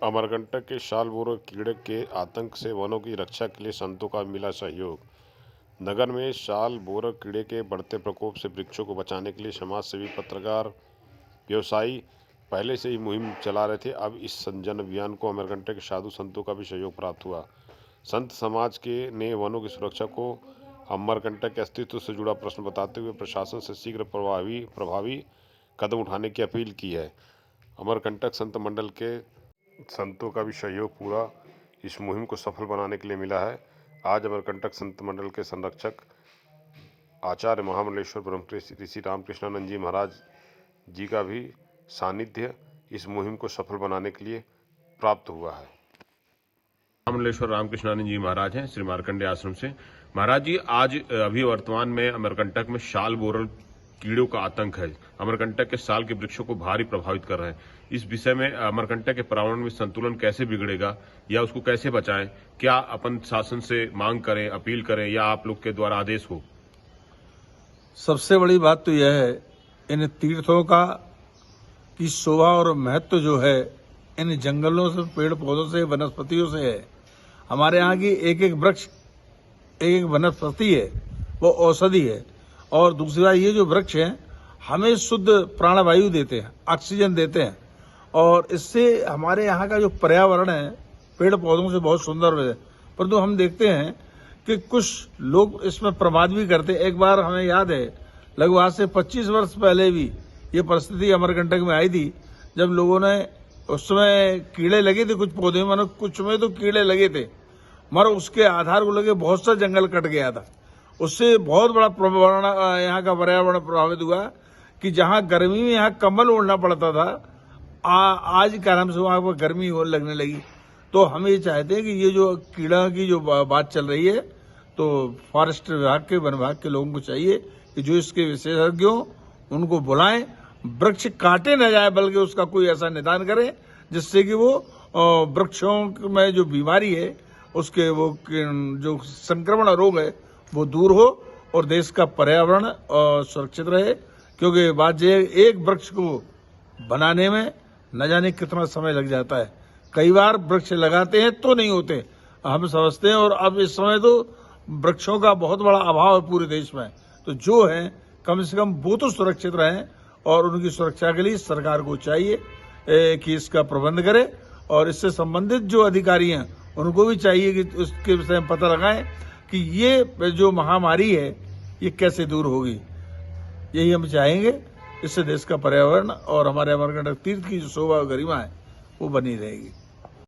अमरकंटक के सालबोरो कीड़े के आतंक से वनों की रक्षा के लिए संतों का मिला सहयोग। नगर में सालबोरो कीड़े के बढ़ते प्रकोप से वृक्षों को बचाने के लिए समाज सेवी, पत्रकार, व्यवसायी पहले से ही मुहिम चला रहे थे। अब इस जन अभियान को अमरकंटक के साधु संतों का भी सहयोग प्राप्त हुआ। संत समाज के ने वनों की सुरक्षा को अमरकंटक के अस्तित्व से जुड़ा प्रश्न बताते हुए प्रशासन से शीघ्र प्रभावी कदम उठाने की अपील की है। अमरकंटक संत मंडल के संतों का भी सहयोग पूरा इस मुहिम को सफल बनाने के लिए मिला है। आज अमरकंटक संत मंडल के संरक्षक आचार्य महामंडलेश्वर ब्रह्म ऋषि रामकृष्णानंद जी महाराज जी का भी सानिध्य इस मुहिम को सफल बनाने के लिए प्राप्त हुआ है। महामंडलेश्वर रामकृष्णानंद जी महाराज हैं श्री मार्कंडेय आश्रम से। महाराज जी, आज अभी वर्तमान में अमरकंटक में सालबोरो कीड़ों का आतंक है। अमरकंटक के साल के वृक्षों को भारी प्रभावित कर रहे हैं। इस विषय में अमरकंटक के पर्यावरण में संतुलन कैसे बिगड़ेगा या उसको कैसे बचाएं? क्या अपन शासन से मांग करें, अपील करें या आप लोग के द्वारा आदेश हो? सबसे बड़ी बात तो यह है, इन तीर्थों का की शोभा और महत्व जो है इन जंगलों से, पेड़ पौधों से, वनस्पतियों से है। हमारे यहाँ की एक एक वृक्ष, एक एक वनस्पति है, वो औषधि है। और दूसरी बात, ये जो वृक्ष हैं हमें शुद्ध प्राणवायु देते हैं, ऑक्सीजन देते हैं, और इससे हमारे यहाँ का जो पर्यावरण है पेड़ पौधों से बहुत सुंदर है। परंतु हम देखते हैं कि कुछ लोग इसमें प्रमाद भी करते हैं। एक बार हमें याद है, लगभग आज से 25 वर्ष पहले भी ये परिस्थिति अमरकंटक में आई थी, जब लोगों ने उस समय कीड़े लगे थे कुछ पौधे में, कुछ में तो कीड़े लगे थे, मगर उसके आधार को लगे बहुत सा जंगल कट गया था। उससे बहुत बड़ा यहाँ का पर्यावरण प्रभावित हुआ कि जहाँ गर्मी में यहाँ कम्बल ओढ़ना पड़ता था, आज के आराम से वहाँ पर गर्मी लगने लगी। तो हम ये चाहते हैं कि ये जो कीड़ा की जो बात चल रही है, तो फॉरेस्ट विभाग के, वन विभाग के लोगों को चाहिए कि जो इसके विशेषज्ञ हों उनको बुलाएं, वृक्ष काटे न जाए बल्कि उसका कोई ऐसा निदान करें जिससे कि वो वृक्षों में जो बीमारी है, उसके वो जो संक्रमण रोग है वो दूर हो और देश का पर्यावरण सुरक्षित रहे। क्योंकि बात ये, एक वृक्ष को बनाने में न जाने कितना समय लग जाता है। कई बार वृक्ष लगाते हैं तो नहीं होते, हम समझते हैं। और अब इस समय तो वृक्षों का बहुत बड़ा अभाव है पूरे देश में, तो जो है कम से कम वो तो सुरक्षित रहें, और उनकी सुरक्षा के लिए सरकार को चाहिए कि इसका प्रबंध करे। और इससे संबंधित जो अधिकारी हैं उनको भी चाहिए कि उसके विषय में पता लगाएं कि ये जो महामारी है ये कैसे दूर होगी। यही हम चाहेंगे, इससे देश का पर्यावरण और हमारे अमरकंटक तीर्थ की जो शोभा और गरिमा है वो बनी रहेगी।